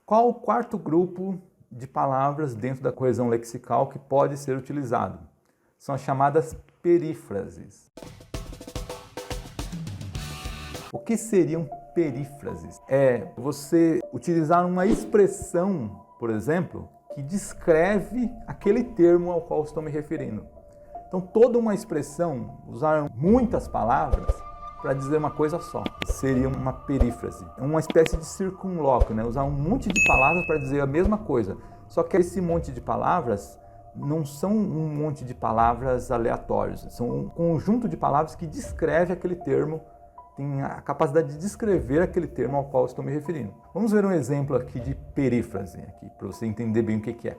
Qual o quarto grupo de palavras dentro da coesão lexical que pode ser utilizado? São as chamadas perífrases. O que seriam perífrases? É você utilizar uma expressão, por exemplo, que descreve aquele termo ao qual estou me referindo. Então, toda uma expressão, usar muitas palavras para dizer uma coisa só, seria uma perífrase. É uma espécie de circunlóquio, né? Usar um monte de palavras para dizer a mesma coisa. Só que esse monte de palavras não são um monte de palavras aleatórios, são um conjunto de palavras que descreve aquele termo, tem a capacidade de descrever aquele termo ao qual estou me referindo. Vamos ver um exemplo aqui de perífrase, para você entender bem o que é.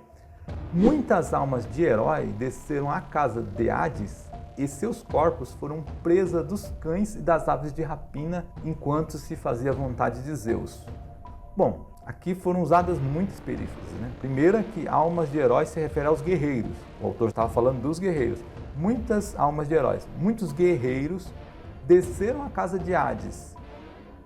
Muitas almas de herói desceram à casa de Hades e seus corpos foram presa dos cães e das aves de rapina enquanto se fazia a vontade de Zeus. Bom, aqui foram usadas muitas perífrases, né? Primeira, que almas de heróis se refere aos guerreiros. O autor estava falando dos guerreiros. Muitas almas de heróis, muitos guerreiros desceram à casa de Hades.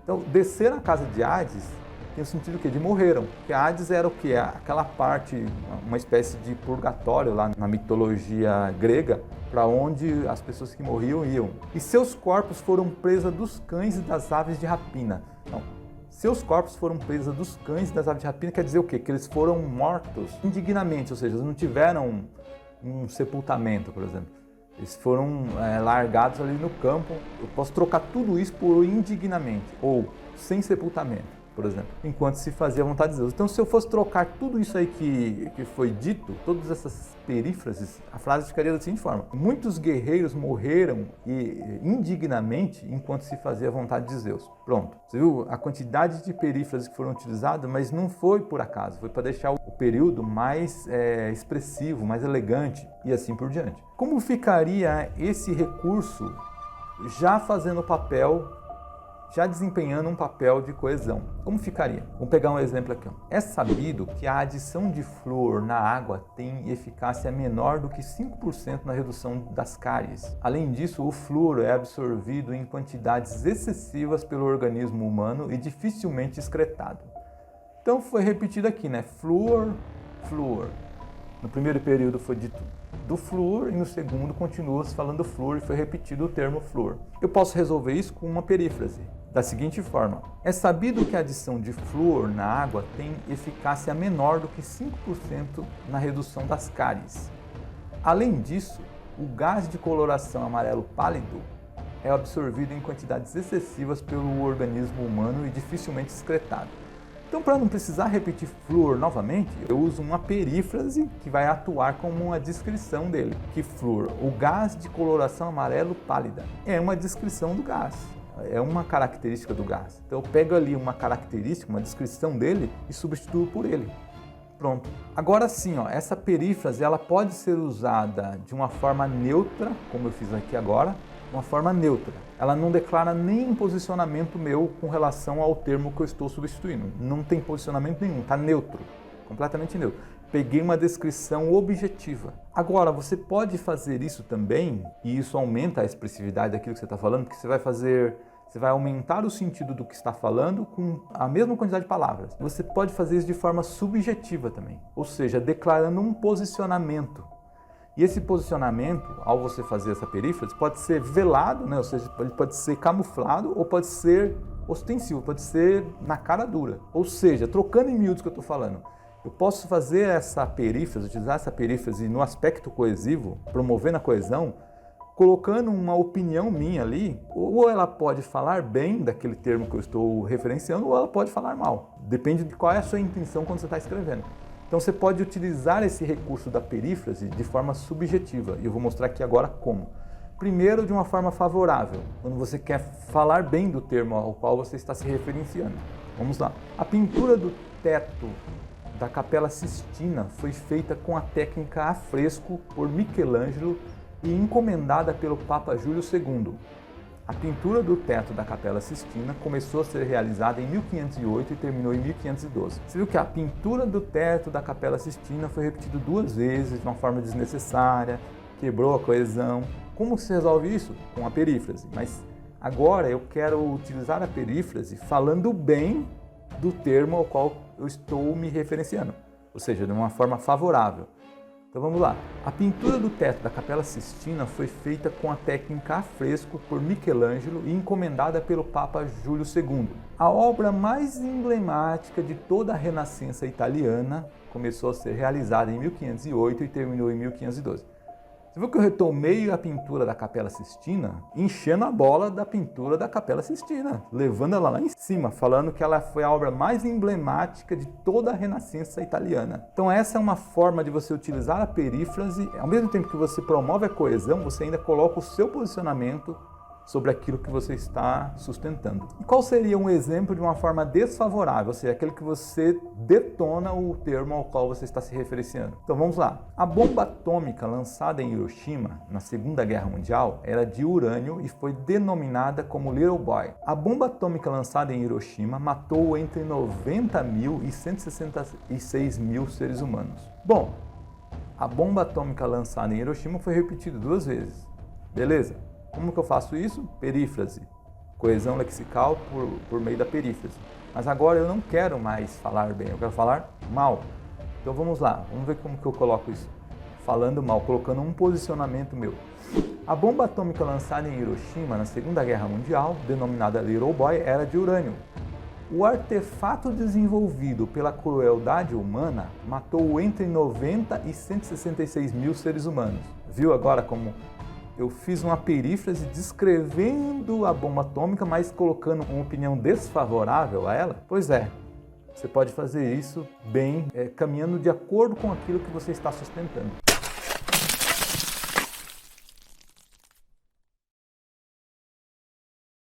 Então, descer à casa de Hades tem o sentido que de morreram. Porque Hades era o que? Aquela parte, uma espécie de purgatório lá na mitologia grega, para onde as pessoas que morriam iam. E seus corpos foram presa dos cães e das aves de rapina. Então, seus corpos foram presa dos cães e das aves de rapina quer dizer o quê? Que eles foram mortos indignamente, ou seja, eles não tiveram um sepultamento, por exemplo. Eles foram largados ali no campo. Eu posso trocar tudo isso por indignamente, ou sem sepultamento, por exemplo, enquanto se fazia a vontade de Deus. Então, se eu fosse trocar tudo isso aí que foi dito, todas essas perífrases, a frase ficaria da seguinte forma: muitos guerreiros morreram indignamente enquanto se fazia a vontade de Zeus. Pronto. Você viu a quantidade de perífrases que foram utilizadas, mas não foi por acaso, foi para deixar o período mais expressivo, mais elegante e assim por diante. Como ficaria esse recurso já fazendo o papel, já desempenhando um papel de coesão? Como ficaria? Vamos pegar um exemplo aqui. É sabido que a adição de flúor na água tem eficácia menor do que 5% na redução das cáries. Além disso, o flúor é absorvido em quantidades excessivas pelo organismo humano e dificilmente excretado. Então foi repetido aqui, né? Flúor, flúor. No primeiro período foi dito do flúor e no segundo continua-se falando flúor e foi repetido o termo flúor. Eu posso resolver isso com uma perífrase da seguinte forma: é sabido que a adição de flúor na água tem eficácia menor do que 5% na redução das cáries. Além disso, o gás de coloração amarelo pálido é absorvido em quantidades excessivas pelo organismo humano e dificilmente excretado. Então, para não precisar repetir flúor novamente, eu uso uma perífrase que vai atuar como uma descrição dele. Que flúor, o gás de coloração amarelo pálida, é uma descrição do gás, é uma característica do gás. Então eu pego ali uma característica, uma descrição dele e substituo por ele. Pronto. Agora sim, essa perífrase ela pode ser usada de uma forma neutra, como eu fiz aqui agora, uma forma neutra. Ela não declara nenhum posicionamento meu com relação ao termo que eu estou substituindo. Não tem posicionamento nenhum, está neutro, completamente neutro. Peguei uma descrição objetiva. Agora, você pode fazer isso também, e isso aumenta a expressividade daquilo que você está falando, porque você vai aumentar o sentido do que está falando com a mesma quantidade de palavras. Você pode fazer isso de forma subjetiva também, ou seja, declarando um posicionamento. E esse posicionamento, ao você fazer essa perífrase, pode ser velado, né? Ou seja, ele pode ser camuflado ou pode ser ostensivo, pode ser na cara dura. Ou seja, trocando em miúdos que eu estou falando, eu posso fazer essa perífrase, utilizar essa perífrase no aspecto coesivo, promovendo a coesão, colocando uma opinião minha ali, ou ela pode falar bem daquele termo que eu estou referenciando, ou ela pode falar mal. Depende de qual é a sua intenção quando você está escrevendo. Então você pode utilizar esse recurso da perífrase de forma subjetiva, e eu vou mostrar aqui agora como. Primeiro, de uma forma favorável, quando você quer falar bem do termo ao qual você está se referenciando. Vamos lá. A pintura do teto da Capela Sistina foi feita com a técnica a fresco por Michelangelo e encomendada pelo Papa Júlio II. A pintura do teto da Capela Sistina começou a ser realizada em 1508 e terminou em 1512. Você viu que a pintura do teto da Capela Sistina foi repetida 2 vezes de uma forma desnecessária, quebrou a coesão. Como se resolve isso? Com a perífrase. Mas agora eu quero utilizar a perífrase falando bem do termo ao qual eu estou me referenciando, ou seja, de uma forma favorável. Então vamos lá. A pintura do teto da Capela Sistina foi feita com a técnica a fresco por Michelangelo e encomendada pelo Papa Júlio II. A obra mais emblemática de toda a Renascença italiana começou a ser realizada em 1508 e terminou em 1512. Você viu que eu retomei a pintura da Capela Sistina, enchendo a bola da pintura da Capela Sistina, levando ela lá em cima, falando que ela foi a obra mais emblemática de toda a Renascença italiana. Então essa é uma forma de você utilizar a perífrase, ao mesmo tempo que você promove a coesão, você ainda coloca o seu posicionamento sobre aquilo que você está sustentando. E qual seria um exemplo de uma forma desfavorável, ou seja, aquele que você detona o termo ao qual você está se referenciando? Então vamos lá. A bomba atômica lançada em Hiroshima na Segunda Guerra Mundial era de urânio e foi denominada como Little Boy. A bomba atômica lançada em Hiroshima matou entre 90 mil e 166 mil seres humanos. Bom, a bomba atômica lançada em Hiroshima foi repetida 2 vezes. Beleza? Como que eu faço isso? Perífrase. Coesão lexical por meio da perífrase. Mas agora eu não quero mais falar bem, eu quero falar mal. Então vamos lá, vamos ver como que eu coloco isso. Falando mal, colocando um posicionamento meu. A bomba atômica lançada em Hiroshima na Segunda Guerra Mundial, denominada Little Boy, era de urânio. O artefato desenvolvido pela crueldade humana matou entre 90 e 166 mil seres humanos. Viu agora como eu fiz uma perífrase descrevendo a bomba atômica, mas colocando uma opinião desfavorável a ela? Pois é, você pode fazer isso bem, caminhando de acordo com aquilo que você está sustentando.